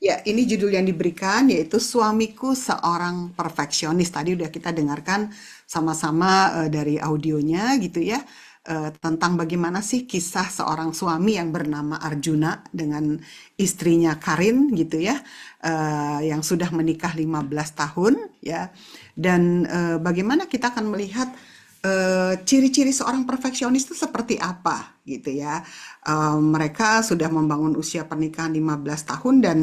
Ya, ini judul yang diberikan yaitu Suamiku Seorang Perfeksionis. Tadi udah kita dengarkan sama-sama dari audionya gitu ya. Tentang bagaimana sih kisah seorang suami yang bernama Arjuna dengan istrinya Karin gitu ya. Yang sudah menikah 15 tahun ya. Dan bagaimana kita akan melihat ciri-ciri seorang perfeksionis itu seperti apa gitu ya. Mereka sudah membangun usia pernikahan 15 tahun dan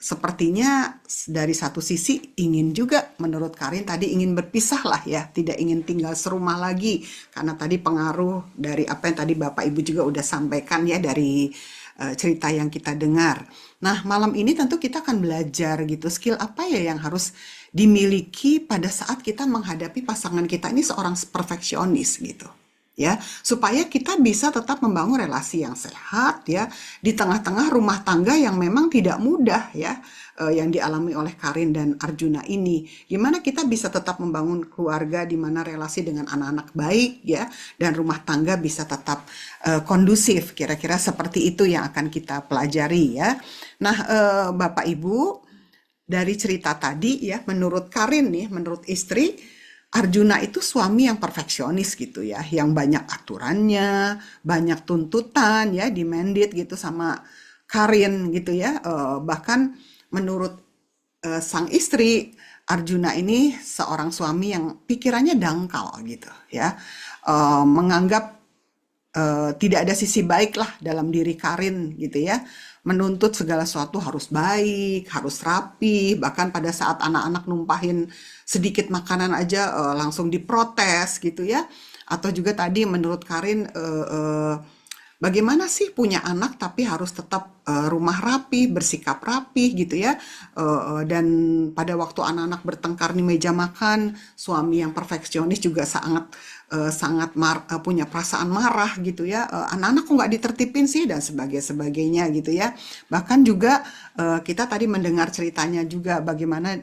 sepertinya dari satu sisi ingin juga menurut Karin tadi ingin berpisah lah ya, tidak ingin tinggal serumah lagi karena tadi pengaruh dari apa yang tadi Bapak Ibu juga udah sampaikan ya dari cerita yang kita dengar. Nah, malam ini tentu kita akan belajar gitu skill apa ya yang harus dimiliki pada saat kita menghadapi pasangan kita ini seorang perfeksionis gitu. Ya, supaya kita bisa tetap membangun relasi yang sehat ya di tengah-tengah rumah tangga yang memang tidak mudah ya yang dialami oleh Karin dan Arjuna ini. Gimana kita bisa tetap membangun keluarga di mana relasi dengan anak-anak baik ya dan rumah tangga bisa tetap kondusif. Kira-kira seperti itu yang akan kita pelajari ya. Nah, Bapak Ibu, dari cerita tadi ya, menurut Karin nih, menurut istri, Arjuna itu suami yang perfeksionis gitu ya, yang banyak aturannya, banyak tuntutan ya, demanded gitu sama Karin gitu ya. Bahkan menurut sang istri, Arjuna ini seorang suami yang pikirannya dangkal gitu ya. Menganggap tidak ada sisi baik lah dalam diri Karin gitu ya. Menuntut segala sesuatu harus baik, harus rapi, bahkan pada saat anak-anak numpahin sedikit makanan aja langsung diprotes gitu ya. Atau juga tadi menurut Karin bagaimana sih punya anak tapi harus tetap rumah rapi, bersikap rapi gitu ya. Dan pada waktu anak-anak bertengkar di meja makan, suami yang perfeksionis juga sangat punya perasaan marah gitu ya. Anak-anak kok nggak ditertipin sih dan sebagainya gitu ya. Bahkan juga kita tadi mendengar ceritanya juga bagaimana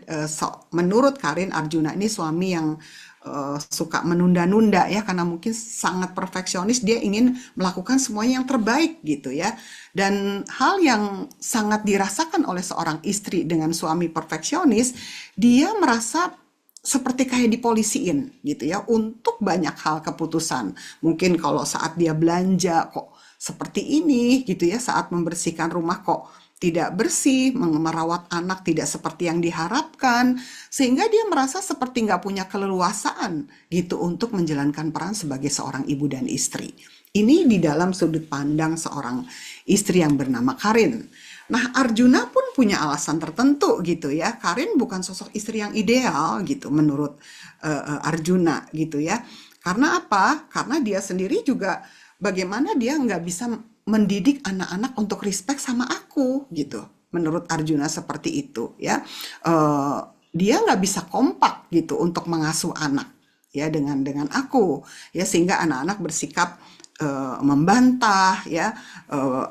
menurut Karin Arjuna ini suami yang suka menunda-nunda ya karena mungkin sangat perfeksionis dia ingin melakukan semuanya yang terbaik gitu ya dan hal yang sangat dirasakan oleh seorang istri dengan suami perfeksionis dia merasa seperti kayak dipolisiin gitu ya untuk banyak hal keputusan mungkin kalau saat dia belanja kok seperti ini gitu ya saat membersihkan rumah kok tidak bersih, merawat anak tidak seperti yang diharapkan, sehingga dia merasa seperti nggak punya keleluasaan gitu untuk menjalankan peran sebagai seorang ibu dan istri. Ini di dalam sudut pandang seorang istri yang bernama Karin. Nah, Arjuna pun punya alasan tertentu gitu ya. Karin bukan sosok istri yang ideal gitu menurut Arjuna gitu ya. Karena apa? Karena dia sendiri juga bagaimana dia nggak bisa mendidik anak-anak untuk respect sama aku gitu. Menurut Arjuna seperti itu ya. Eh, Dia nggak bisa kompak gitu untuk mengasuh anak ya dengan aku ya sehingga anak-anak bersikap membantah ya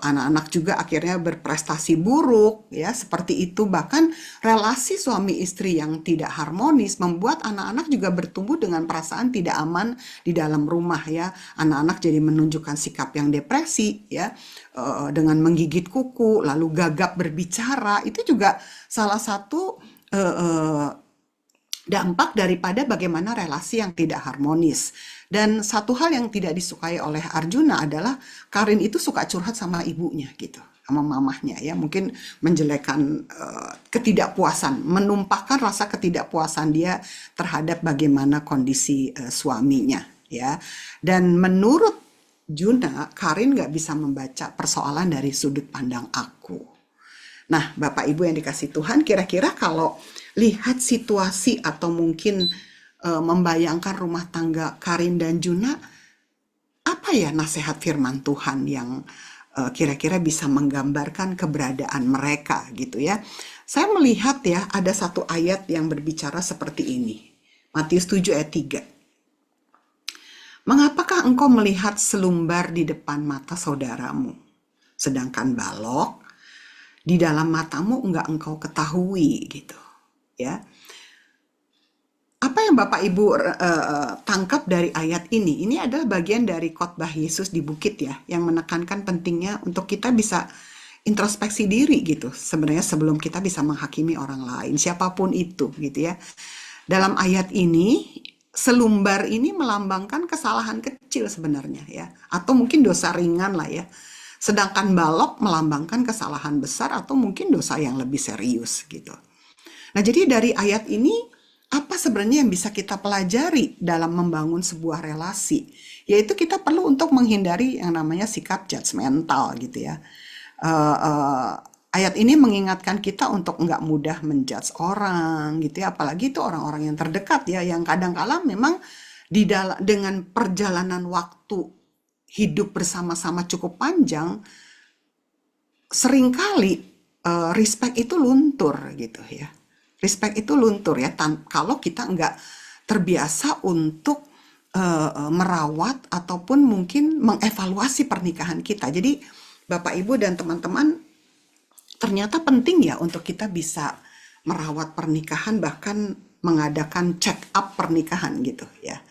anak-anak juga akhirnya berprestasi buruk ya seperti itu bahkan relasi suami istri yang tidak harmonis membuat anak-anak juga bertumbuh dengan perasaan tidak aman di dalam rumah ya anak-anak jadi menunjukkan sikap yang depresi ya dengan menggigit kuku lalu gagap berbicara itu juga salah satu eh, eh, dampak daripada bagaimana relasi yang tidak harmonis. Dan satu hal yang tidak disukai oleh Arjuna adalah Karin itu suka curhat sama ibunya gitu, sama mamahnya ya, mungkin menjelekan ketidakpuasan, menumpahkan rasa ketidakpuasan dia terhadap bagaimana kondisi suaminya ya. Dan menurut Juna, Karin nggak bisa membaca persoalan dari sudut pandang aku. Nah, Bapak Ibu yang dikasih Tuhan, kira-kira kalau lihat situasi atau mungkin membayangkan rumah tangga Karin dan Juna, apa ya nasihat firman Tuhan yang kira-kira bisa menggambarkan keberadaan mereka gitu ya. Saya melihat ya ada satu ayat yang berbicara seperti ini. Matius 7 ayat 3. Mengapakah engkau melihat selumbar di depan mata saudaramu, sedangkan balok di dalam matamu enggak engkau ketahui gitu ya. Apa yang Bapak Ibu tangkap dari ayat ini? Ini adalah bagian dari khotbah Yesus di bukit ya, yang menekankan pentingnya untuk kita bisa introspeksi diri gitu sebenarnya sebelum kita bisa menghakimi orang lain, siapapun itu gitu ya. Dalam ayat ini, selumbar ini melambangkan kesalahan kecil sebenarnya ya, atau mungkin dosa ringan lah ya. Sedangkan balok melambangkan kesalahan besar atau mungkin dosa yang lebih serius gitu. Nah, jadi dari ayat ini apa sebenarnya yang bisa kita pelajari dalam membangun sebuah relasi? Yaitu kita perlu untuk menghindari yang namanya sikap judgmental gitu ya. Eh, ayat ini mengingatkan kita untuk nggak mudah menjudge orang gitu ya, apalagi itu orang-orang yang terdekat ya, yang kadang-kala memang dengan perjalanan waktu hidup bersama-sama cukup panjang, seringkali respect itu luntur gitu ya. Respect itu luntur ya, kalau kita nggak terbiasa untuk merawat ataupun mungkin mengevaluasi pernikahan kita. Jadi Bapak Ibu dan teman-teman, ternyata penting ya untuk kita bisa merawat pernikahan, bahkan mengadakan check up pernikahan gitu ya.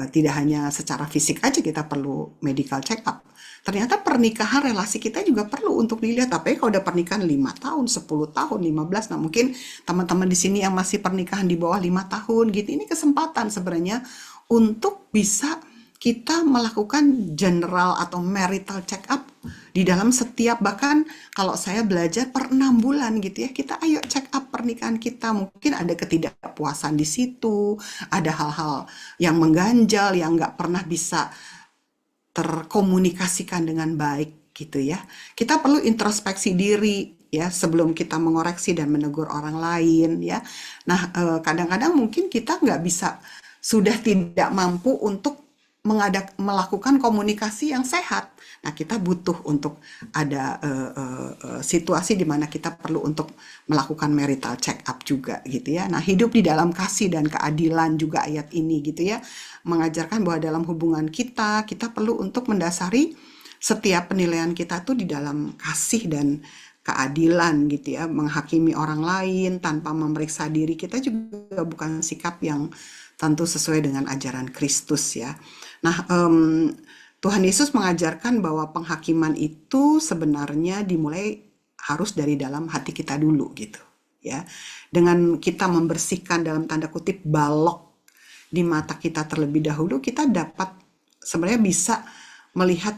Tidak hanya secara fisik aja kita perlu medical check up. Ternyata pernikahan, relasi kita juga perlu untuk dilihat. Tapi kalau udah pernikahan 5 tahun, 10 tahun, 15, nah mungkin teman-teman di sini yang masih pernikahan di bawah 5 tahun gitu, ini kesempatan sebenarnya untuk bisa kita melakukan general atau marital check up di dalam setiap, bahkan kalau saya belajar per 6 bulan gitu ya, kita ayo check up pernikahan kita. Mungkin ada ketidakpuasan di situ, ada hal-hal yang mengganjal, yang nggak pernah bisa terkomunikasikan dengan baik gitu ya. Kita perlu introspeksi diri ya sebelum kita mengoreksi dan menegur orang lain ya. Nah, kadang-kadang mungkin kita nggak bisa, sudah tidak mampu untuk melakukan komunikasi yang sehat. Nah, kita butuh untuk ada situasi di mana kita perlu untuk melakukan marital check up juga gitu ya. Nah, hidup di dalam kasih dan keadilan juga ayat ini gitu ya, mengajarkan bahwa dalam hubungan kita perlu untuk mendasari setiap penilaian kita tuh di dalam kasih dan keadilan gitu ya. Menghakimi orang lain tanpa memeriksa diri kita juga bukan sikap yang tentu sesuai dengan ajaran Kristus ya. Nah, Tuhan Yesus mengajarkan bahwa penghakiman itu sebenarnya dimulai harus dari dalam hati kita dulu gitu ya. Dengan kita membersihkan dalam tanda kutip balok di mata kita terlebih dahulu, kita dapat sebenarnya bisa melihat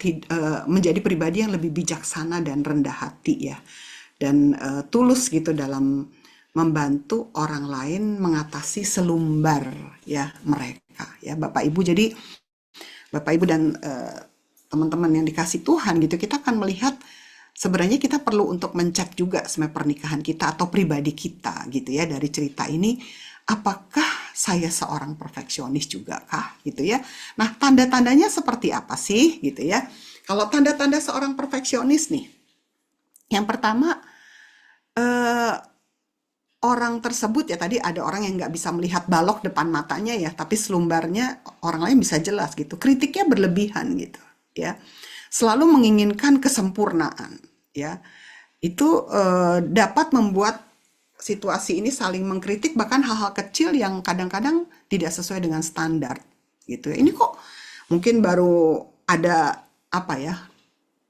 menjadi pribadi yang lebih bijaksana dan rendah hati ya. Dan tulus gitu dalam membantu orang lain mengatasi selumbar ya mereka ya Bapak Ibu. Jadi Bapak Ibu dan teman-teman yang dikasih Tuhan gitu, kita akan melihat sebenarnya kita perlu untuk mencek juga sebenarnya pernikahan kita atau pribadi kita gitu ya dari cerita ini. Apakah saya seorang perfeksionis juga kah gitu ya. Nah, tanda-tandanya seperti apa sih gitu ya. Kalau tanda-tanda seorang perfeksionis nih, yang pertama orang tersebut ya, tadi ada orang yang nggak bisa melihat balok depan matanya ya, tapi selumbarnya orang lain bisa jelas gitu. Kritiknya berlebihan gitu ya. Selalu menginginkan kesempurnaan ya. Itu dapat membuat situasi ini saling mengkritik, bahkan hal-hal kecil yang kadang-kadang tidak sesuai dengan standar gitu ya. Ini kok mungkin baru ada apa ya,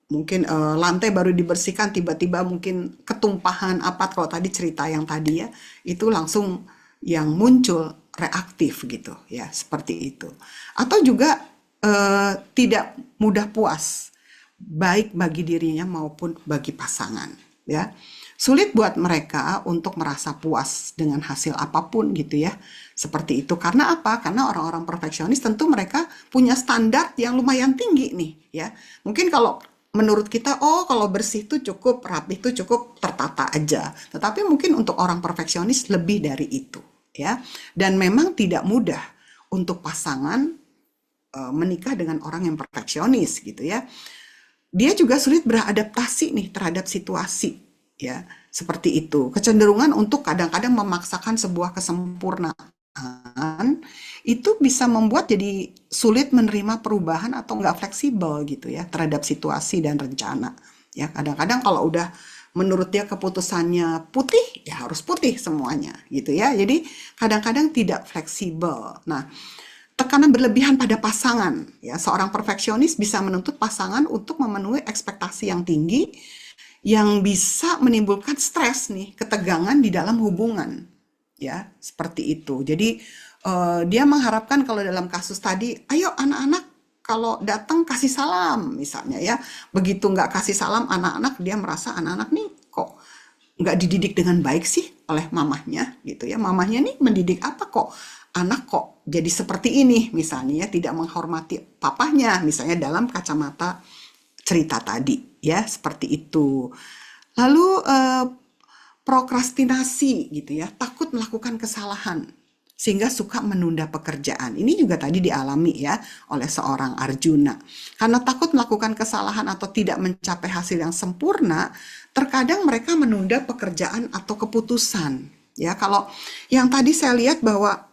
mungkin lantai baru dibersihkan tiba-tiba mungkin ketumpahan apa, kalau tadi cerita yang tadi ya, itu langsung yang muncul reaktif gitu ya, seperti itu. Atau juga tidak mudah puas, baik bagi dirinya maupun bagi pasangan ya. Sulit buat mereka untuk merasa puas dengan hasil apapun gitu ya. Seperti itu. Karena apa? Karena orang-orang perfeksionis tentu mereka punya standar yang lumayan tinggi nih ya. Mungkin kalau menurut kita, oh kalau bersih itu cukup, rapi itu cukup, tertata aja. Tetapi mungkin untuk orang perfeksionis lebih dari itu ya. Dan memang tidak mudah untuk pasangan menikah dengan orang yang perfeksionis gitu ya. Dia juga sulit beradaptasi nih terhadap situasi ya, seperti itu. Kecenderungan untuk kadang-kadang memaksakan sebuah kesempurnaan itu bisa membuat jadi sulit menerima perubahan atau nggak fleksibel gitu ya terhadap situasi dan rencana. Ya, kadang-kadang kalau udah menurut dia keputusannya putih, ya harus putih semuanya gitu ya. Jadi kadang-kadang tidak fleksibel. Nah, tekanan berlebihan pada pasangan ya, seorang perfeksionis bisa menuntut pasangan untuk memenuhi ekspektasi yang tinggi yang bisa menimbulkan stres nih, ketegangan di dalam hubungan. Ya, seperti itu. Jadi dia mengharapkan kalau dalam kasus tadi, ayo anak-anak kalau datang kasih salam misalnya ya. Begitu nggak kasih salam anak-anak, dia merasa anak-anak nih kok nggak dididik dengan baik sih oleh mamahnya gitu ya. Mamahnya nih mendidik apa kok anak kok jadi seperti ini misalnya ya, tidak menghormati papahnya misalnya dalam kacamata cerita tadi ya, seperti itu. Lalu prokrastinasi gitu ya, takut melakukan kesalahan sehingga suka menunda pekerjaan. Ini juga tadi dialami ya oleh seorang Arjuna. Karena takut melakukan kesalahan atau tidak mencapai hasil yang sempurna, terkadang mereka menunda pekerjaan atau keputusan. Ya, kalau yang tadi saya lihat bahwa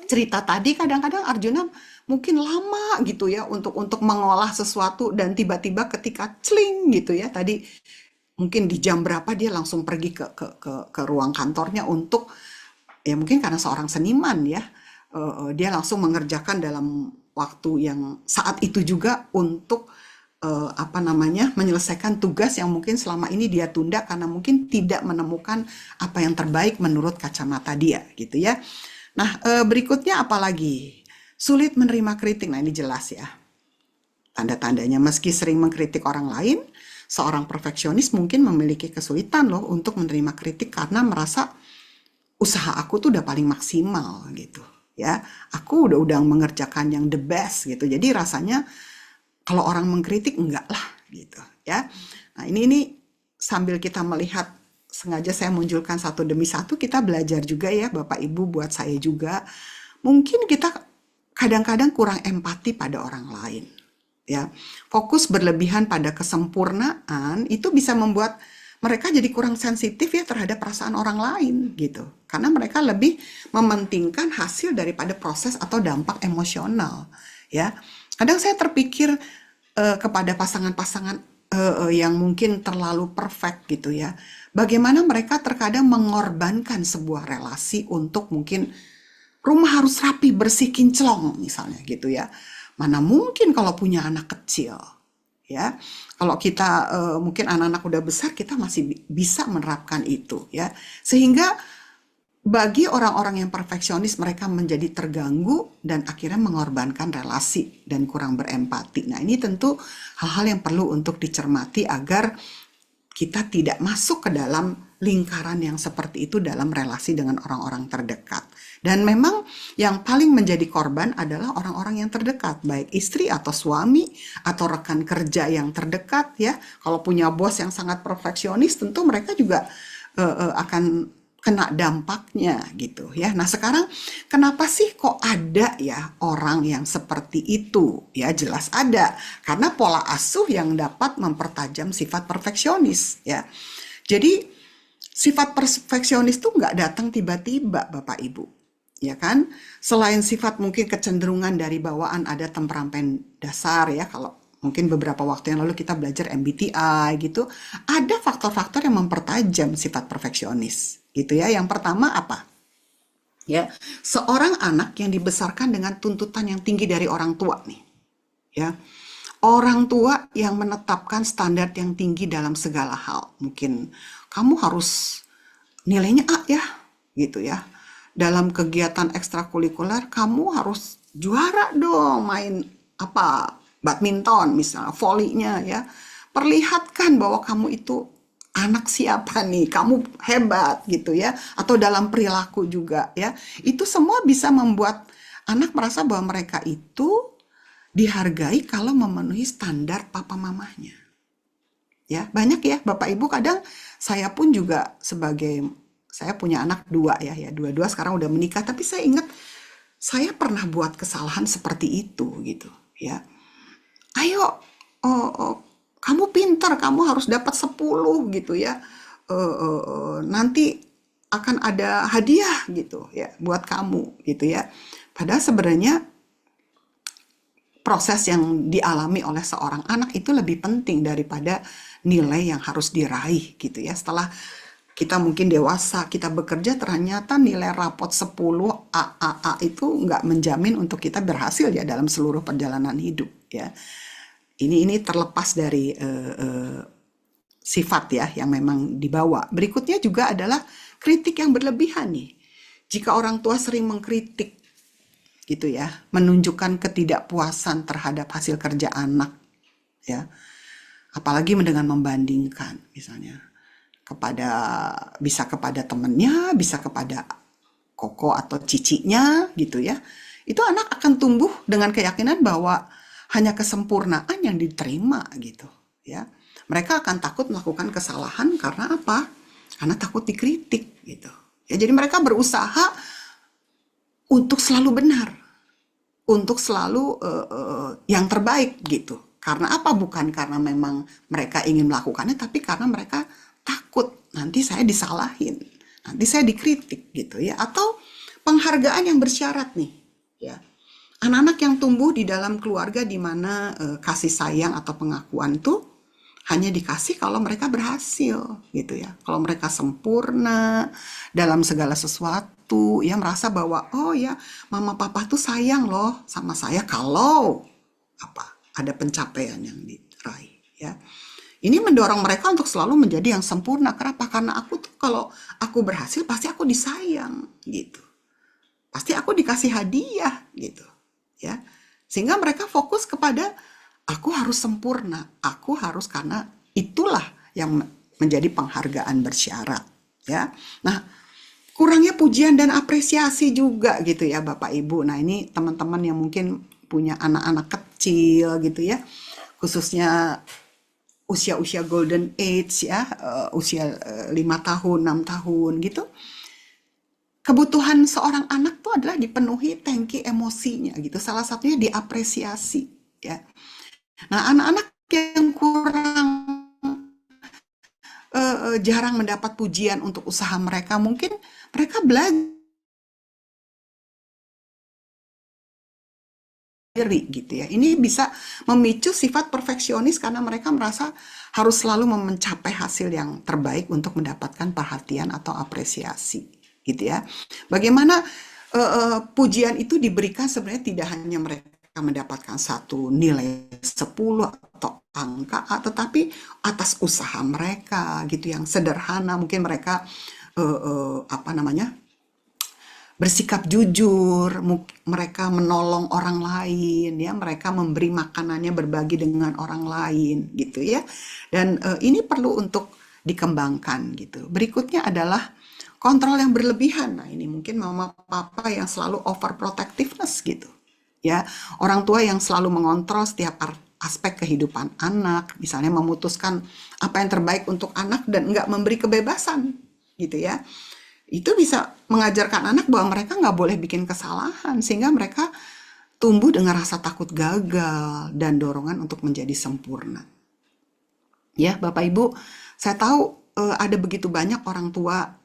cerita tadi kadang-kadang Arjuna mungkin lama gitu ya untuk mengolah sesuatu dan tiba-tiba ketika celing gitu ya tadi mungkin di jam berapa dia langsung pergi ke ruang kantornya untuk ya mungkin karena seorang seniman ya dia langsung mengerjakan dalam waktu yang saat itu juga untuk apa namanya menyelesaikan tugas yang mungkin selama ini dia tunda karena mungkin tidak menemukan apa yang terbaik menurut kacamata dia gitu ya. Nah, berikutnya apalagi sulit menerima kritik. Nah, ini jelas ya. Tanda-tandanya meski sering mengkritik orang lain, seorang perfeksionis mungkin memiliki kesulitan loh untuk menerima kritik karena merasa usaha aku tuh udah paling maksimal gitu ya. Aku udah mengerjakan yang the best gitu. Jadi rasanya kalau orang mengkritik enggak lah gitu ya. Nah, ini sambil kita melihat sengaja saya munculkan satu demi satu kita belajar juga ya Bapak Ibu buat saya juga. Mungkin kita kadang-kadang kurang empati pada orang lain ya. Fokus berlebihan pada kesempurnaan itu bisa membuat mereka jadi kurang sensitif ya terhadap perasaan orang lain gitu. Karena mereka lebih mementingkan hasil daripada proses atau dampak emosional ya. Kadang saya terpikir kepada pasangan-pasangan yang mungkin terlalu perfect gitu ya. Bagaimana mereka terkadang mengorbankan sebuah relasi untuk mungkin rumah harus rapi, bersih, kinclong misalnya gitu ya. Mana mungkin kalau punya anak kecil ya. Kalau kita mungkin anak-anak udah besar kita masih bisa menerapkan itu ya. Sehingga bagi orang-orang yang perfeksionis mereka menjadi terganggu dan akhirnya mengorbankan relasi dan kurang berempati. Nah, ini tentu hal-hal yang perlu untuk dicermati agar kita tidak masuk ke dalam lingkaran yang seperti itu dalam relasi dengan orang-orang terdekat. Dan memang yang paling menjadi korban adalah orang-orang yang terdekat, baik istri atau suami atau rekan kerja yang terdekat ya. Kalau punya bos yang sangat perfeksionis, tentu mereka juga akan kena dampaknya gitu ya. Nah, sekarang kenapa sih kok ada ya orang yang seperti itu? Ya, jelas ada. Karena pola asuh yang dapat mempertajam sifat perfeksionis ya. Jadi sifat perfeksionis tuh nggak datang tiba-tiba Bapak Ibu. Ya kan? Selain sifat mungkin kecenderungan dari bawaan ada temperamen dasar ya kalau mungkin beberapa waktu yang lalu kita belajar MBTI gitu, ada faktor-faktor yang mempertajam sifat perfeksionis gitu ya. Yang pertama apa? Ya, seorang anak yang dibesarkan dengan tuntutan yang tinggi dari orang tua nih. Ya. Orang tua yang menetapkan standar yang tinggi dalam segala hal. Mungkin kamu harus nilainya A ya, gitu ya. Dalam kegiatan ekstrakurikuler kamu harus juara dong main apa badminton misalnya, volinya ya. Perlihatkan bahwa kamu itu anak siapa nih, kamu hebat gitu ya. Atau dalam perilaku juga ya. Itu semua bisa membuat anak merasa bahwa mereka itu dihargai kalau memenuhi standar papa mamahnya. Ya, banyak ya Bapak Ibu kadang saya pun juga sebagai saya punya anak dua ya dua-dua sekarang udah menikah tapi saya ingat saya pernah buat kesalahan seperti itu gitu ya. Ayo kamu pintar, kamu harus dapat 10 gitu ya. Nanti akan ada hadiah gitu ya buat kamu gitu ya. Padahal sebenarnya proses yang dialami oleh seorang anak itu lebih penting daripada nilai yang harus diraih gitu ya. Setelah kita mungkin dewasa, kita bekerja ternyata nilai rapot 10 A itu nggak menjamin untuk kita berhasil ya dalam seluruh perjalanan hidup ya. Ini terlepas dari sifat ya yang memang dibawa. Berikutnya juga adalah kritik yang berlebihan nih. Jika orang tua sering mengkritik gitu ya, menunjukkan ketidakpuasan terhadap hasil kerja anak ya, apalagi dengan membandingkan misalnya kepada bisa kepada temennya, bisa kepada koko atau cicinya gitu ya. Itu anak akan tumbuh dengan keyakinan bahwa hanya kesempurnaan yang diterima gitu ya. Mereka akan takut melakukan kesalahan karena apa? Karena takut dikritik gitu. Ya, jadi mereka berusaha untuk selalu benar, untuk selalu yang terbaik gitu. Karena apa? Bukan karena memang mereka ingin melakukannya, tapi karena mereka takut nanti saya disalahin, nanti saya dikritik gitu ya. Atau penghargaan yang bersyarat nih, ya. Anak-anak yang tumbuh di dalam keluarga di mana kasih sayang atau pengakuan tuh hanya dikasih kalau mereka berhasil gitu ya. Kalau mereka sempurna dalam segala sesuatu, ya merasa bahwa oh ya mama papa tuh sayang loh sama saya kalau apa ada pencapaian yang diraih ya. Ini mendorong mereka untuk selalu menjadi yang sempurna. Kenapa? Karena aku tuh kalau aku berhasil pasti aku disayang gitu. Pasti aku dikasih hadiah gitu ya. Sehingga mereka fokus kepada aku harus sempurna, aku harus karena itulah yang menjadi penghargaan bersyarat ya. Nah, kurangnya pujian dan apresiasi juga gitu ya Bapak Ibu. Nah, ini teman-teman yang mungkin punya anak-anak kecil gitu ya. Khususnya usia-usia golden age ya, usia 5 tahun, 6 tahun gitu. Kebutuhan seorang anak tuh adalah dipenuhi tangki emosinya gitu. Salah satunya diapresiasi ya. Nah, anak-anak yang kurang jarang mendapat pujian untuk usaha mereka, mungkin mereka belajar diri gitu ya. Ini bisa memicu sifat perfeksionis karena mereka merasa harus selalu mencapai hasil yang terbaik untuk mendapatkan perhatian atau apresiasi gitu ya. Bagaimana pujian itu diberikan sebenarnya tidak hanya mereka mendapatkan satu nilai 10 atau angka, tetapi atas usaha mereka gitu yang sederhana. Mungkin mereka apa namanya bersikap jujur, mereka menolong orang lain, ya, mereka memberi makanannya berbagi dengan orang lain, gitu ya. Dan ini perlu untuk dikembangkan, gitu. Berikutnya adalah kontrol yang berlebihan. Nah, ini mungkin mama papa yang selalu overprotectiveness, gitu. Ya, orang tua yang selalu mengontrol setiap aspek kehidupan anak, misalnya memutuskan apa yang terbaik untuk anak dan nggak memberi kebebasan, gitu ya. Itu bisa mengajarkan anak bahwa mereka nggak boleh bikin kesalahan sehingga mereka tumbuh dengan rasa takut gagal dan dorongan untuk menjadi sempurna. Ya, Bapak Ibu, saya tahu ada begitu banyak orang tua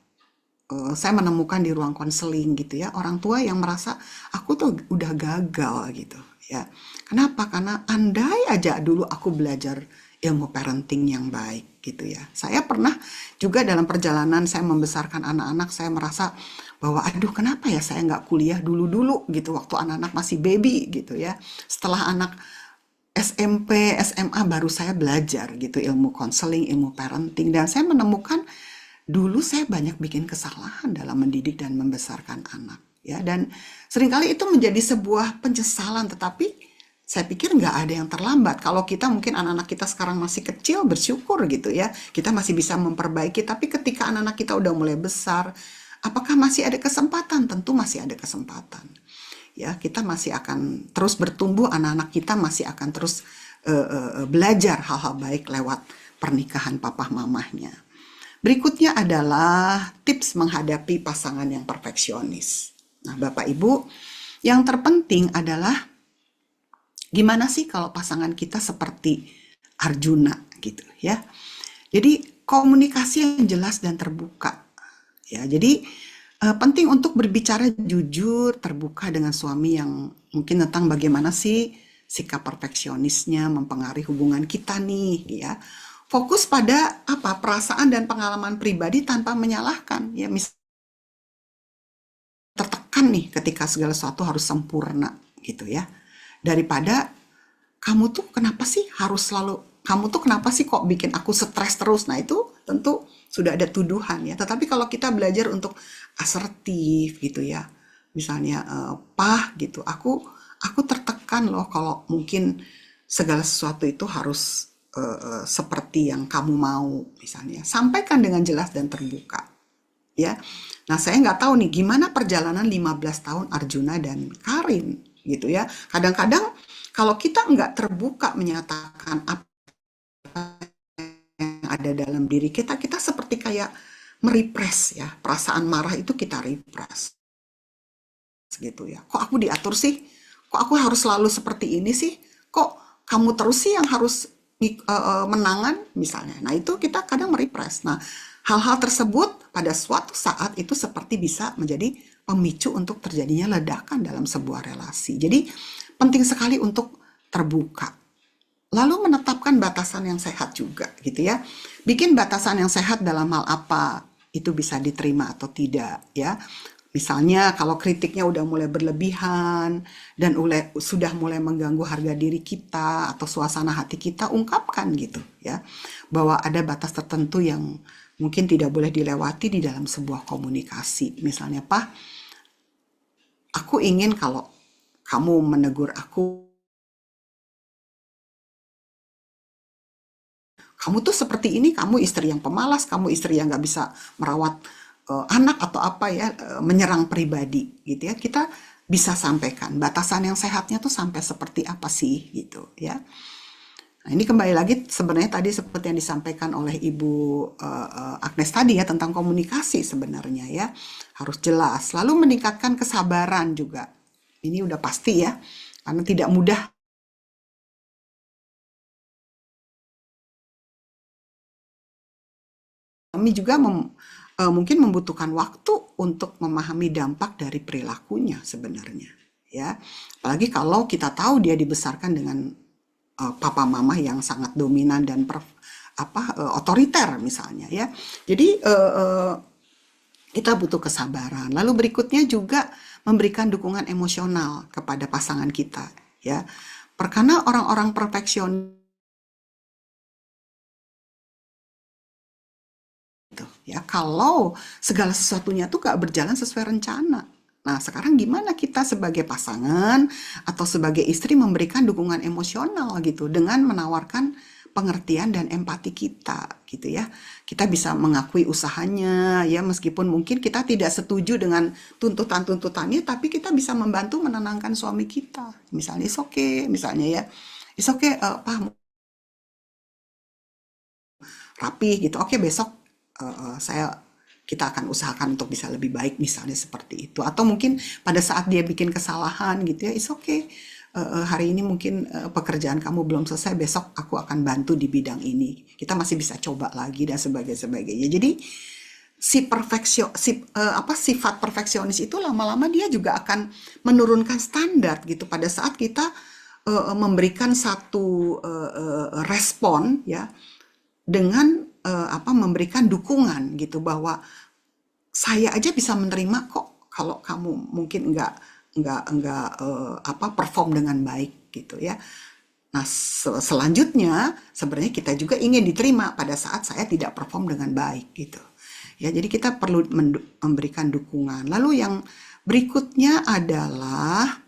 saya menemukan di ruang konseling gitu ya, orang tua yang merasa aku tuh udah gagal gitu ya. Kenapa? Karena andai aja dulu aku belajar ilmu parenting yang baik gitu ya. Saya pernah juga dalam perjalanan saya membesarkan anak-anak, saya merasa bahwa aduh kenapa ya saya nggak kuliah dulu-dulu gitu waktu anak-anak masih baby gitu ya. Setelah anak SMP, SMA baru saya belajar gitu ilmu konseling, ilmu parenting dan saya menemukan dulu saya banyak bikin kesalahan dalam mendidik dan membesarkan anak ya dan seringkali itu menjadi sebuah penyesalan tetapi saya pikir nggak ada yang terlambat kalau kita mungkin anak-anak kita sekarang masih kecil bersyukur gitu ya kita masih bisa memperbaiki tapi ketika anak-anak kita udah mulai besar apakah masih ada kesempatan tentu masih ada kesempatan ya kita masih akan terus bertumbuh anak-anak kita masih akan terus belajar hal-hal baik lewat pernikahan papa mamahnya. Berikutnya adalah tips menghadapi pasangan yang perfeksionis. Nah, Bapak Ibu, yang terpenting adalah gimana sih kalau pasangan kita seperti Arjuna gitu ya. Jadi komunikasi yang jelas dan terbuka. Ya, jadi penting untuk berbicara jujur, terbuka dengan suami yang mungkin tentang bagaimana sih sikap perfeksionisnya mempengaruhi hubungan kita nih ya. Fokus pada apa perasaan dan pengalaman pribadi tanpa menyalahkan ya misalnya tertekan nih ketika segala sesuatu harus sempurna gitu ya daripada kamu tuh kenapa sih harus selalu kamu tuh kenapa sih kok bikin aku stres terus? Nah, itu tentu sudah ada tuduhan ya. Tetapi kalau kita belajar untuk asertif gitu ya, misalnya Pah gitu, aku tertekan loh kalau mungkin segala sesuatu itu harus seperti yang kamu mau, misalnya. Sampaikan dengan jelas dan terbuka ya. Nah, saya nggak tahu nih gimana perjalanan 15 tahun Arjuna dan Karin gitu ya. Kadang-kadang kalau kita nggak terbuka menyatakan apa yang ada dalam diri kita, kita seperti kayak merepress ya. Perasaan marah itu kita repress gitu ya. Kok aku diatur sih? Kok aku harus selalu seperti ini sih? Kok kamu terus sih yang harus menangan misalnya. Nah, itu kita kadang merepress. Nah, hal-hal tersebut pada suatu saat itu seperti bisa menjadi pemicu untuk terjadinya ledakan dalam sebuah relasi. Jadi, penting sekali untuk terbuka. Lalu menetapkan batasan yang sehat juga gitu ya. Bikin batasan yang sehat dalam hal apa itu bisa diterima atau tidak ya. Misalnya kalau kritiknya udah mulai berlebihan dan sudah mulai mengganggu harga diri kita atau suasana hati kita, ungkapkan gitu ya. Bahwa ada batas tertentu yang mungkin tidak boleh dilewati di dalam sebuah komunikasi. Misalnya, Pak, aku ingin kalau kamu menegur aku, kamu tuh seperti ini, kamu istri yang pemalas, kamu istri yang nggak bisa merawat anak atau apa ya, menyerang pribadi gitu ya. Kita bisa sampaikan batasan yang sehatnya tuh sampai seperti apa sih gitu ya. Nah, ini kembali lagi sebenarnya tadi seperti yang disampaikan oleh Ibu Agnes tadi ya, tentang komunikasi sebenarnya ya. Harus jelas. Lalu meningkatkan kesabaran juga. Ini udah pasti ya, karena tidak mudah. Kami juga mungkin membutuhkan waktu untuk memahami dampak dari perilakunya sebenarnya ya. Apalagi kalau kita tahu dia dibesarkan dengan papa mama yang sangat dominan dan otoriter misalnya ya. Jadi kita butuh kesabaran. Lalu berikutnya juga memberikan dukungan emosional kepada pasangan kita ya. Karena orang-orang perfeksionis gitu ya, kalau segala sesuatunya tuh gak berjalan sesuai rencana. Nah, sekarang gimana kita sebagai pasangan atau sebagai istri memberikan dukungan emosional gitu dengan menawarkan pengertian dan empati kita gitu ya. Kita bisa mengakui usahanya ya, meskipun mungkin kita tidak setuju dengan tuntutan-tuntutannya, tapi kita bisa membantu menenangkan suami kita. Misalnya, it's okay, misalnya ya. It's okay, Pak, rapi gitu. Oke, besok kita akan usahakan untuk bisa lebih baik misalnya seperti itu. Atau mungkin pada saat dia bikin kesalahan gitu ya, it's okay. Hari ini mungkin pekerjaan kamu belum selesai, besok aku akan bantu di bidang ini. Kita masih bisa coba lagi dan sebagainya. Jadi sifat perfeksionis itu lama-lama dia juga akan menurunkan standar gitu pada saat kita memberikan satu respon ya, dengan memberikan dukungan gitu, bahwa saya aja bisa menerima kok kalau kamu mungkin nggak perform dengan baik gitu ya. Nah, selanjutnya sebenarnya kita juga ingin diterima pada saat saya tidak perform dengan baik gitu. Ya, jadi kita perlu memberikan dukungan. Lalu yang berikutnya adalah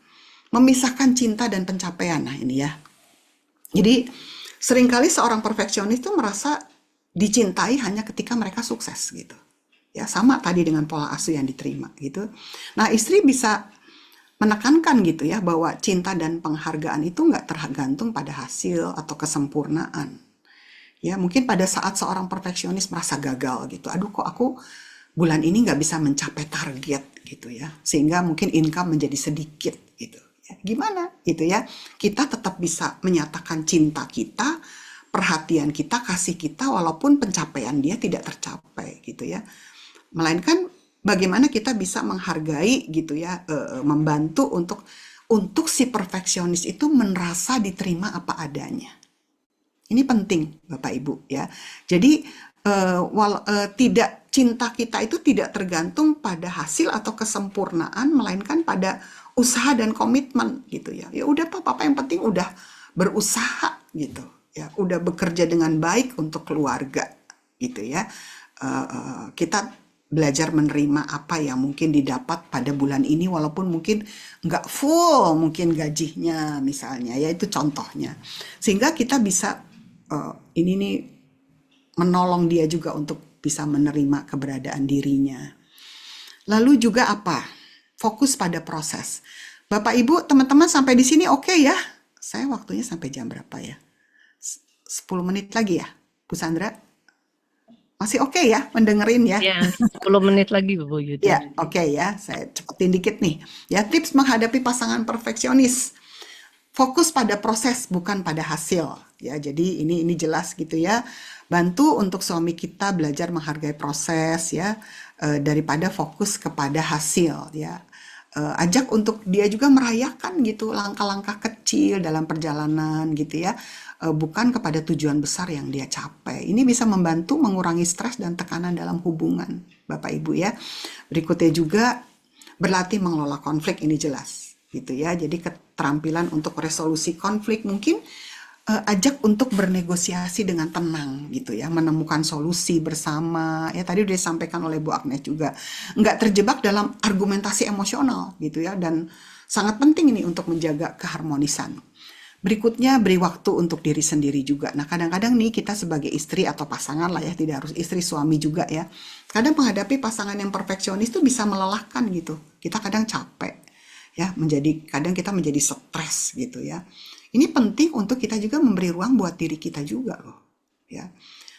memisahkan cinta dan pencapaian. Nah, ini ya. Jadi seringkali seorang perfeksionis itu merasa dicintai hanya ketika mereka sukses gitu. Ya, sama tadi dengan pola asuh yang diterima gitu. Nah, istri bisa menekankan gitu ya, bahwa cinta dan penghargaan itu nggak tergantung pada hasil atau kesempurnaan. Ya, mungkin pada saat seorang perfeksionis merasa gagal gitu, aduh kok aku bulan ini nggak bisa mencapai target gitu ya, sehingga mungkin income menjadi sedikit gitu. Ya, gimana gitu ya, kita tetap bisa menyatakan cinta kita, perhatian kita, kasih kita, walaupun pencapaian dia tidak tercapai gitu ya. Melainkan bagaimana kita bisa menghargai gitu ya, membantu untuk si perfeksionis itu merasa diterima apa adanya. Ini penting Bapak Ibu ya. Jadi tidak, cinta kita itu tidak tergantung pada hasil atau kesempurnaan, melainkan pada usaha dan komitmen gitu ya. Ya udah Pak, Papa yang penting udah berusaha gitu ya, udah bekerja dengan baik untuk keluarga, gitu ya. Kita belajar menerima apa yang mungkin didapat pada bulan ini, walaupun mungkin nggak full, mungkin gajinya misalnya, ya itu contohnya. Sehingga kita bisa ini nih menolong dia juga untuk bisa menerima keberadaan dirinya. Lalu juga apa? Fokus pada proses. Bapak Ibu, teman-teman sampai di sini oke ya? Saya waktunya sampai jam berapa ya? 10 menit lagi ya, Bu Sandra? Masih oke ya mendengerin ya? Ya, 10 menit lagi Bu Yudi. Ya, oke ya. Saya cepetin dikit nih. Ya, tips menghadapi pasangan perfeksionis. Fokus pada proses bukan pada hasil. Ya, jadi ini jelas gitu ya. Bantu untuk suami kita belajar menghargai proses ya, daripada fokus kepada hasil ya. Ajak untuk dia juga merayakan gitu langkah-langkah kecil dalam perjalanan gitu ya. Bukan kepada tujuan besar yang dia capai. Ini bisa membantu mengurangi stres dan tekanan dalam hubungan, Bapak Ibu ya. Berikutnya juga berlatih mengelola konflik, ini jelas gitu ya. Jadi keterampilan untuk resolusi konflik, mungkin ajak untuk bernegosiasi dengan tenang gitu ya, menemukan solusi bersama ya. Tadi udah disampaikan oleh Bu Agnes juga, nggak terjebak dalam argumentasi emosional gitu ya, dan sangat penting ini untuk menjaga keharmonisan. Berikutnya, beri waktu untuk diri sendiri juga. Nah, kadang-kadang nih kita sebagai istri atau pasangan lah ya, tidak harus istri, suami juga ya. Kadang menghadapi pasangan yang perfeksionis itu bisa melelahkan gitu. Kita kadang capek ya, kadang kita menjadi stres gitu ya. Ini penting untuk kita juga memberi ruang buat diri kita juga loh ya.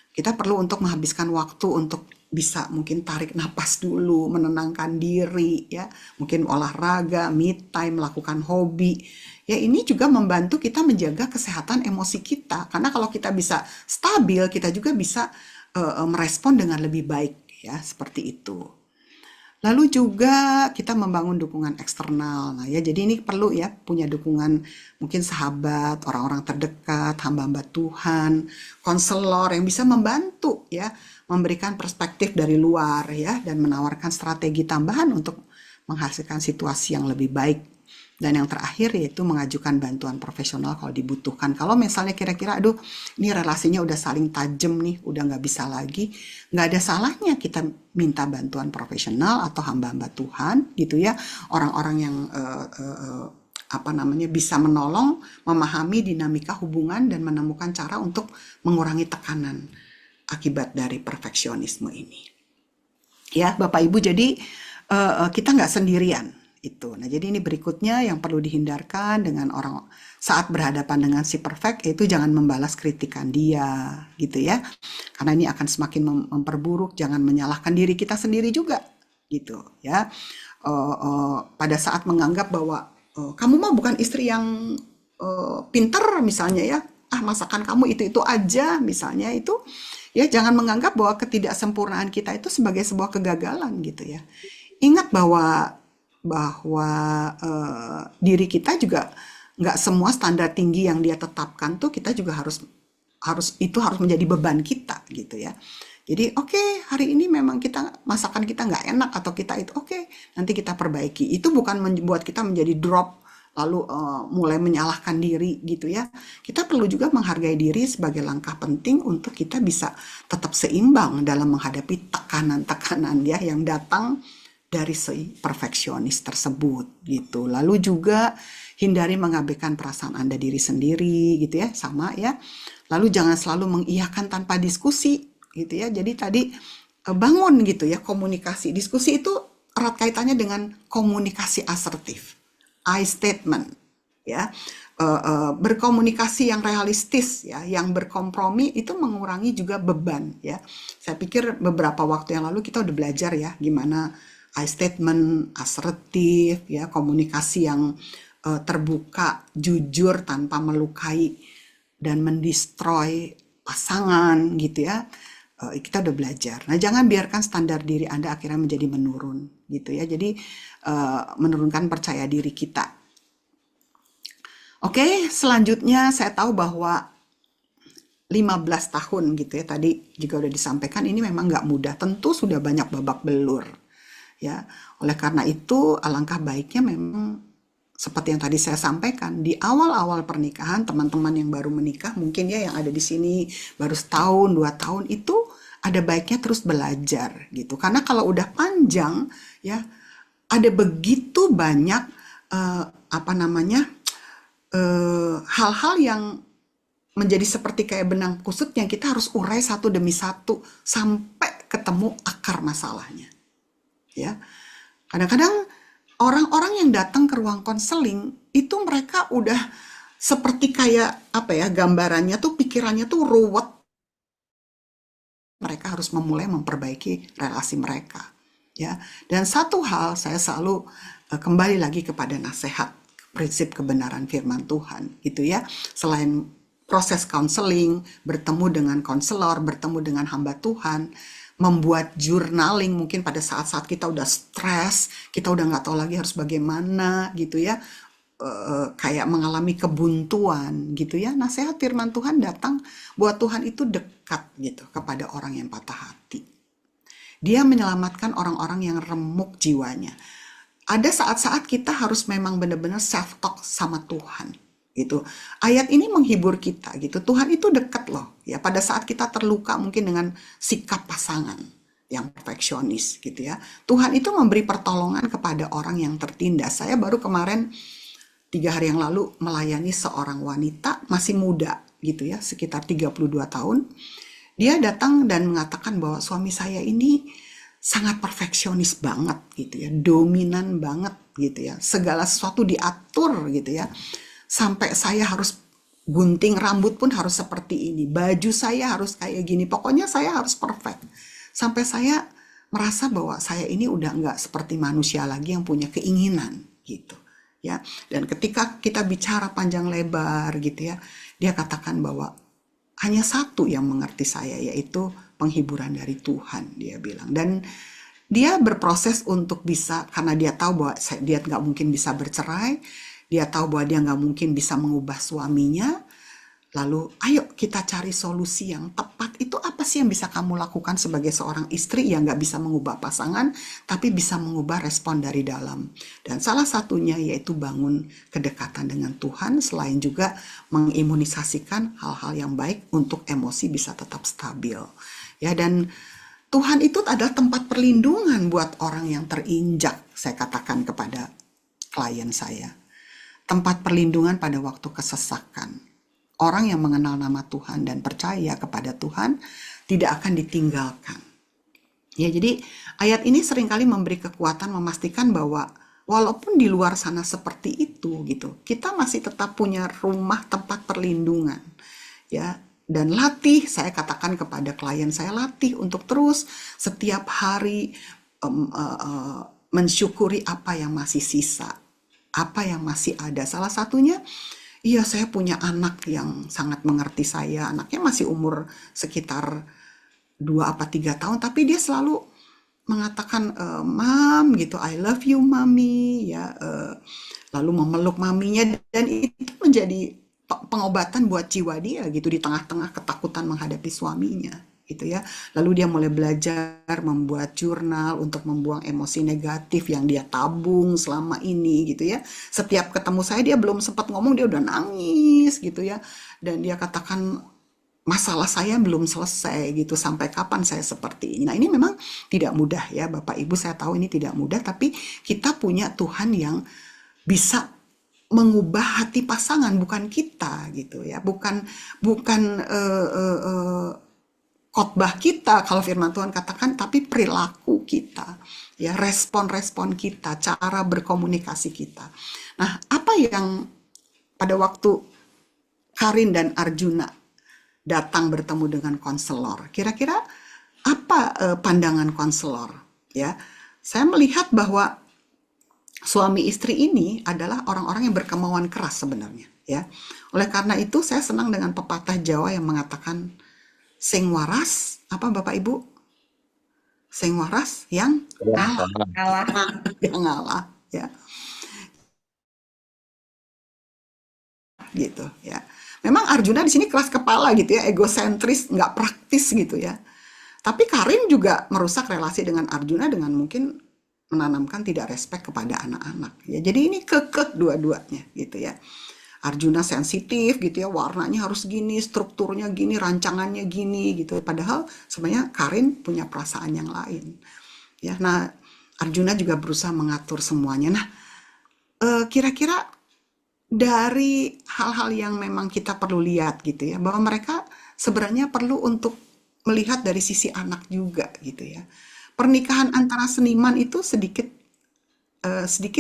Kita perlu untuk menghabiskan waktu untuk bisa mungkin tarik napas dulu, menenangkan diri ya, mungkin olahraga, me time, melakukan hobi. Ya, ini juga membantu kita menjaga kesehatan emosi kita. Karena kalau kita bisa stabil, kita juga bisa merespon dengan lebih baik ya, seperti itu. Lalu juga kita membangun dukungan eksternal. Nah ya, jadi ini perlu ya punya dukungan mungkin sahabat, orang-orang terdekat, hamba-hamba Tuhan, konselor yang bisa membantu ya, memberikan perspektif dari luar ya, dan menawarkan strategi tambahan untuk menghasilkan situasi yang lebih baik. Dan yang terakhir yaitu mengajukan bantuan profesional kalau dibutuhkan. Kalau misalnya kira-kira, aduh ini relasinya udah saling tajam nih, udah nggak bisa lagi, nggak ada salahnya kita minta bantuan profesional atau hamba-hamba Tuhan gitu ya. Orang-orang yang apa namanya bisa menolong, memahami dinamika hubungan dan menemukan cara untuk mengurangi tekanan akibat dari perfeksionisme ini. Ya, Bapak Ibu, jadi kita nggak sendirian itu. Nah, jadi ini berikutnya yang perlu dihindarkan dengan orang saat berhadapan dengan si perfect, yaitu jangan membalas kritikan dia, gitu ya. Karena ini akan semakin memperburuk. Jangan menyalahkan diri kita sendiri juga, gitu ya. Pada saat menganggap bahwa kamu mah bukan istri yang pinter misalnya ya, masakan kamu itu aja misalnya, itu ya jangan menganggap bahwa ketidaksempurnaan kita itu sebagai sebuah kegagalan gitu ya. Ingat bahwa diri kita juga nggak semua standar tinggi yang dia tetapkan tuh kita juga harus menjadi beban kita gitu ya. Jadi oke, hari ini memang masakan kita nggak enak atau kita itu oke, nanti kita perbaiki. Itu bukan membuat kita menjadi drop lalu mulai menyalahkan diri gitu ya. Kita perlu juga menghargai diri sebagai langkah penting untuk kita bisa tetap seimbang dalam menghadapi tekanan-tekanan ya yang datang dari si perfeksionis tersebut gitu. Lalu juga hindari mengabaikan perasaan Anda diri sendiri gitu ya, sama ya. Lalu jangan selalu mengiyakan tanpa diskusi gitu ya. Jadi tadi bangun gitu ya komunikasi. Diskusi itu erat kaitannya dengan komunikasi asertif. I statement ya. Berkomunikasi yang realistis ya, yang berkompromi itu mengurangi juga beban ya. Saya pikir beberapa waktu yang lalu kita udah belajar ya gimana I statement, asertif, ya, komunikasi yang terbuka, jujur tanpa melukai dan mendestroy pasangan gitu ya. Kita udah belajar. Nah, jangan biarkan standar diri Anda akhirnya menjadi menurun gitu ya. Jadi menurunkan percaya diri kita. Oke, selanjutnya saya tahu bahwa 15 tahun gitu ya, tadi juga udah disampaikan, ini memang nggak mudah. Tentu sudah banyak babak belur. Ya, oleh karena itu alangkah baiknya memang seperti yang tadi saya sampaikan, di awal-awal pernikahan, teman-teman yang baru menikah, mungkin ya yang ada di sini baru setahun, 2 tahun, itu ada baiknya terus belajar gitu. Karena kalau udah panjang, ya ada begitu banyak apa namanya hal-hal yang menjadi seperti kayak benang kusut yang kita harus urai satu demi satu sampai ketemu akar masalahnya. Ya, kadang-kadang orang-orang yang datang ke ruang konseling itu mereka udah seperti kayak apa ya, gambarannya tuh pikirannya tuh ruwet. Mereka harus memulai memperbaiki relasi mereka. Ya, dan satu hal saya selalu kembali lagi kepada nasihat prinsip kebenaran firman Tuhan gitu ya. Selain proses counseling, bertemu dengan konselor, bertemu dengan hamba Tuhan, membuat journaling mungkin pada saat-saat kita udah stres, kita udah nggak tahu lagi harus bagaimana gitu ya, kayak mengalami kebuntuan gitu ya. Nasihat firman Tuhan datang bahwa Tuhan itu dekat gitu kepada orang yang patah hati. Dia menyelamatkan orang-orang yang remuk jiwanya. Ada saat-saat kita harus memang benar-benar self-talk sama Tuhan gitu. Ayat ini menghibur kita gitu. Tuhan itu dekat loh ya pada saat kita terluka mungkin dengan sikap pasangan yang perfeksionis gitu ya. Tuhan itu memberi pertolongan kepada orang yang tertindas. Saya baru kemarin 3 hari yang lalu melayani seorang wanita masih muda gitu ya, sekitar 32 tahun. Dia datang dan mengatakan bahwa suami saya ini sangat perfeksionis banget gitu ya, dominan banget gitu ya, segala sesuatu diatur gitu ya, sampai saya harus gunting rambut pun harus seperti ini, baju saya harus kayak gini, pokoknya saya harus perfect. Sampai saya merasa bahwa saya ini udah nggak seperti manusia lagi yang punya keinginan gitu ya. Dan ketika kita bicara panjang lebar gitu ya, dia katakan bahwa hanya satu yang mengerti saya, yaitu penghiburan dari Tuhan, dia bilang. Dan dia berproses untuk bisa, karena dia tahu bahwa dia nggak mungkin bisa bercerai, dia tahu bahwa dia nggak mungkin bisa mengubah suaminya. Lalu, ayo kita cari solusi yang tepat. Itu apa sih yang bisa kamu lakukan sebagai seorang istri yang nggak bisa mengubah pasangan, tapi bisa mengubah respon dari dalam. Dan salah satunya yaitu bangun kedekatan dengan Tuhan, selain juga mengimunisasikan hal-hal yang baik untuk emosi bisa tetap stabil. Ya, dan Tuhan itu adalah tempat perlindungan buat orang yang terinjak, saya katakan kepada klien saya. Tempat perlindungan pada waktu kesesakan. Orang yang mengenal nama Tuhan dan percaya kepada Tuhan tidak akan ditinggalkan. Ya, jadi ayat ini seringkali memberi kekuatan memastikan bahwa walaupun di luar sana seperti itu gitu, kita masih tetap punya rumah tempat perlindungan. Ya, dan latih, saya katakan kepada klien saya, latih untuk terus setiap hari mensyukuri apa yang masih sisa, apa yang masih ada. Salah satunya, iya, saya punya anak yang sangat mengerti saya. Anaknya masih umur sekitar 2 atau 3 tahun, tapi dia selalu mengatakan, "Mam," gitu, "I love you, Mami," ya, lalu memeluk maminya, dan itu menjadi pengobatan buat jiwa dia gitu di tengah-tengah ketakutan menghadapi suaminya gitu ya. Lalu dia mulai belajar membuat jurnal untuk membuang emosi negatif yang dia tabung selama ini gitu ya. Setiap ketemu saya dia belum sempat ngomong dia udah nangis gitu ya. Dan dia katakan masalah saya belum selesai gitu, sampai kapan saya seperti ini. Nah, ini memang tidak mudah ya Bapak Ibu, saya tahu ini tidak mudah, tapi kita punya Tuhan yang bisa mengubah hati pasangan, bukan kita gitu ya, bukan khotbah kita kalau firman Tuhan katakan, tapi perilaku kita ya, respon-respon kita, cara berkomunikasi kita. Nah, apa yang pada waktu Karin dan Arjuna datang bertemu dengan konselor, kira-kira apa pandangan konselor ya? Saya melihat bahwa suami istri ini adalah orang-orang yang berkemauan keras sebenarnya ya. Oleh karena itu saya senang dengan pepatah Jawa yang mengatakan sing waras, apa Bapak Ibu? Sing waras yang Kalah. yang ngalah ya. Gitu ya. Memang Arjuna di sini keras kepala gitu ya, egosentris, nggak praktis gitu ya. Tapi Karin juga merusak relasi dengan Arjuna dengan mungkin menanamkan tidak respect kepada anak-anak ya. Jadi ini kekeh dua-duanya gitu ya. Arjuna sensitif gitu ya, warnanya harus gini, strukturnya gini, rancangannya gini gitu. Padahal sebenarnya Karin punya perasaan yang lain. Ya, nah Arjuna juga berusaha mengatur semuanya. Nah, kira-kira dari hal-hal yang memang kita perlu lihat gitu ya, bahwa mereka sebenarnya perlu untuk melihat dari sisi anak juga gitu ya. Pernikahan antara seniman itu sedikit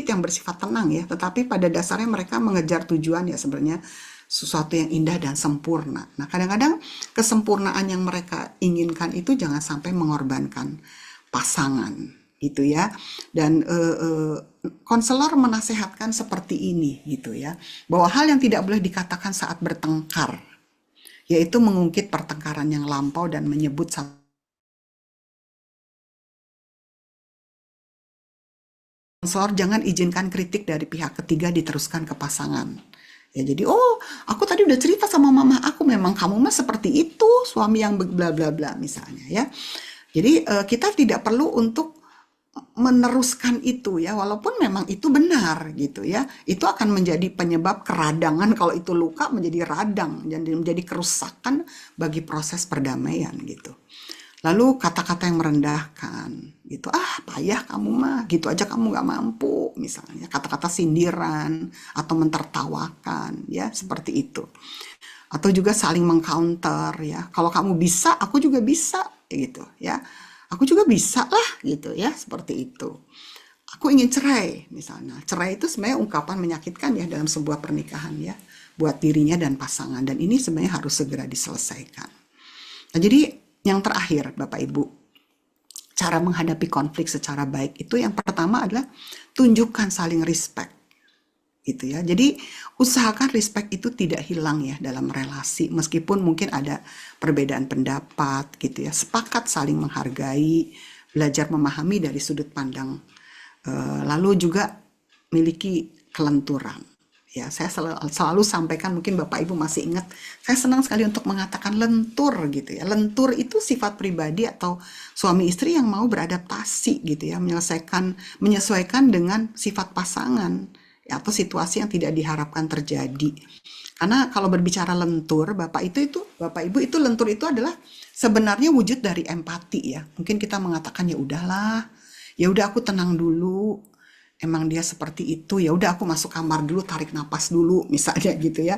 yang bersifat tenang ya, tetapi pada dasarnya mereka mengejar tujuan ya sebenarnya sesuatu yang indah dan sempurna. Nah, kadang-kadang kesempurnaan yang mereka inginkan itu jangan sampai mengorbankan pasangan gitu ya. Dan konselor menasehatkan seperti ini gitu ya, bahwa hal yang tidak boleh dikatakan saat bertengkar yaitu mengungkit pertengkaran yang lampau dan menyebut konselor jangan izinkan kritik dari pihak ketiga diteruskan ke pasangan. Ya, jadi, oh, aku tadi udah cerita sama mama aku, memang kamu mah seperti itu, suami yang bla bla bla misalnya ya. Jadi kita tidak perlu untuk meneruskan itu ya, walaupun memang itu benar gitu ya. Itu akan menjadi penyebab keradangan, kalau itu luka menjadi radang, jadi menjadi kerusakan bagi proses perdamaian gitu. Lalu kata-kata yang merendahkan gitu, ah payah kamu mah, gitu aja kamu gak mampu misalnya, kata-kata sindiran atau mentertawakan ya, seperti itu. Atau juga saling mengcounter ya, kalau kamu bisa aku juga bisa gitu ya, aku juga bisa lah gitu ya, seperti itu. Aku ingin cerai misalnya, cerai itu sebenarnya ungkapan menyakitkan ya dalam sebuah pernikahan ya, buat dirinya dan pasangan, dan ini sebenarnya harus segera diselesaikan. Nah, jadi yang terakhir Bapak Ibu, cara menghadapi konflik secara baik itu yang pertama adalah tunjukkan saling respect gitu ya. Jadi usahakan respect itu tidak hilang ya dalam relasi, meskipun mungkin ada perbedaan pendapat gitu ya. Sepakat saling menghargai, belajar memahami dari sudut pandang, lalu juga miliki kelenturan. Ya, saya selalu sampaikan, mungkin Bapak Ibu masih ingat, saya senang sekali untuk mengatakan lentur gitu ya. Lentur itu sifat pribadi atau suami istri yang mau beradaptasi gitu ya, menyesuaikan dengan sifat pasangan ya, atau situasi yang tidak diharapkan terjadi. Karena kalau berbicara lentur, Bapak Ibu itu lentur itu adalah sebenarnya wujud dari empati ya. Mungkin kita mengatakan ya udahlah, ya udah aku tenang dulu, emang dia seperti itu, ya udah aku masuk kamar dulu, tarik napas dulu misalnya gitu ya.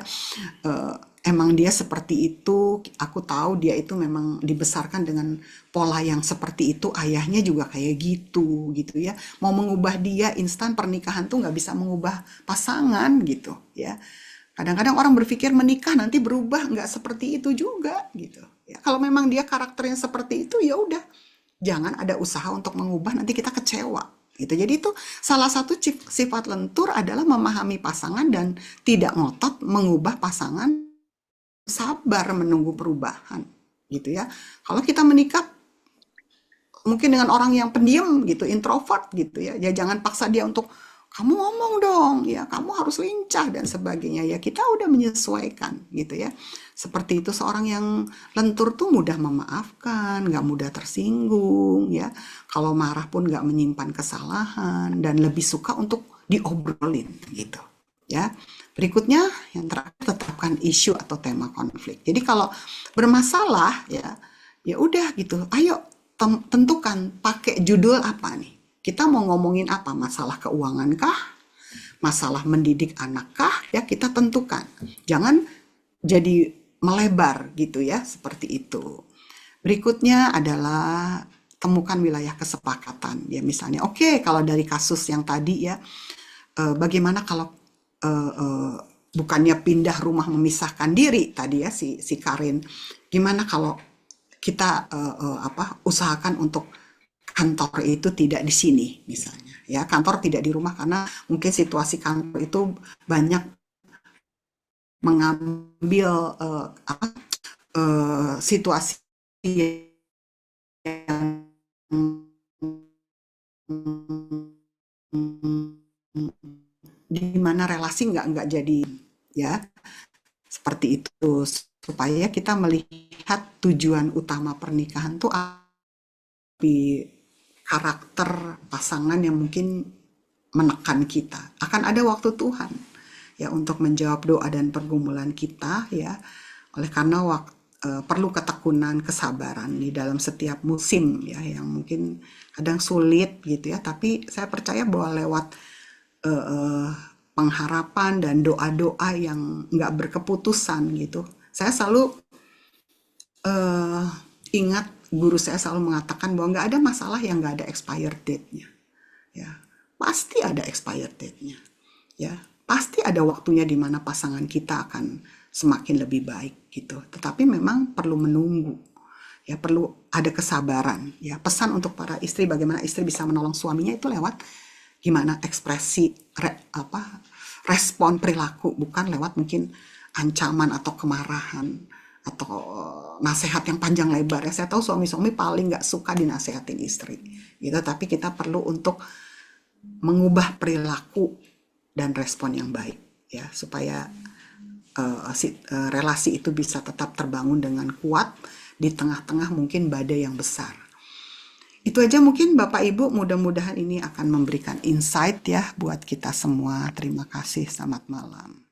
Eh, Emang dia seperti itu, aku tahu dia itu memang dibesarkan dengan pola yang seperti itu, ayahnya juga kayak gitu gitu ya. Mau mengubah dia instan, pernikahan tuh nggak bisa mengubah pasangan gitu ya. Kadang-kadang orang berpikir menikah nanti berubah, nggak seperti itu juga gitu ya. Kalau memang dia karakternya seperti itu, ya udah, jangan ada usaha untuk mengubah, nanti kita kecewa gitu. Jadi itu salah satu sifat lentur adalah memahami pasangan dan tidak ngotot mengubah pasangan, sabar menunggu perubahan gitu ya. Kalau kita menikah mungkin dengan orang yang pendiam gitu, introvert gitu ya, ya jangan paksa dia untuk kamu ngomong dong, ya kamu harus lincah dan sebagainya ya. Kita udah menyesuaikan gitu ya. Seperti itu, seorang yang lentur tuh mudah memaafkan, nggak mudah tersinggung ya. Kalau marah pun nggak menyimpan kesalahan dan lebih suka untuk diobrolin gitu ya. Berikutnya yang terakhir, tetapkan isu atau tema konflik. Jadi kalau bermasalah ya, ya udah gitu, ayo tentukan pakai judul apa nih. Kita mau ngomongin apa? Masalah keuangan kah? Masalah mendidik anak kah? Ya kita tentukan. Jangan jadi melebar gitu ya, seperti itu. Berikutnya adalah temukan wilayah kesepakatan. Ya misalnya, oke, kalau dari kasus yang tadi ya, bagaimana kalau bukannya pindah rumah memisahkan diri tadi ya, si Karin, gimana kalau kita usahakan untuk kantor itu tidak di sini misalnya ya, kantor tidak di rumah, karena mungkin situasi kantor itu banyak mengambil situasi yang di mana relasi nggak jadi ya, seperti itu, supaya kita melihat tujuan utama pernikahan tuh apa. karakter pasangan yang mungkin menekan kita. Akan ada waktu Tuhan ya untuk menjawab doa dan pergumulan kita ya. Oleh karena perlu ketekunan, kesabaran di dalam setiap musim ya yang mungkin kadang sulit gitu ya. Tapi saya percaya bahwa lewat pengharapan dan doa-doa yang nggak berkeputusan gitu. Saya selalu ingat guru saya selalu mengatakan bahwa nggak ada masalah yang nggak ada expired date-nya. Ya, pasti ada expired date-nya. Ya, pasti ada waktunya di mana pasangan kita akan semakin lebih baik gitu. Tetapi memang perlu menunggu. Ya, perlu ada kesabaran. Ya, pesan untuk para istri bagaimana istri bisa menolong suaminya itu lewat gimana ekspresi respon perilaku, bukan lewat mungkin ancaman atau kemarahan atau nasihat yang panjang lebar ya. Saya tahu suami-suami paling nggak suka dinasehatin istri gitu, tapi kita perlu untuk mengubah perilaku dan respon yang baik ya supaya relasi itu bisa tetap terbangun dengan kuat di tengah-tengah mungkin badai yang besar. Itu aja mungkin Bapak Ibu, mudah-mudahan ini akan memberikan insight ya buat kita semua. Terima kasih, selamat malam.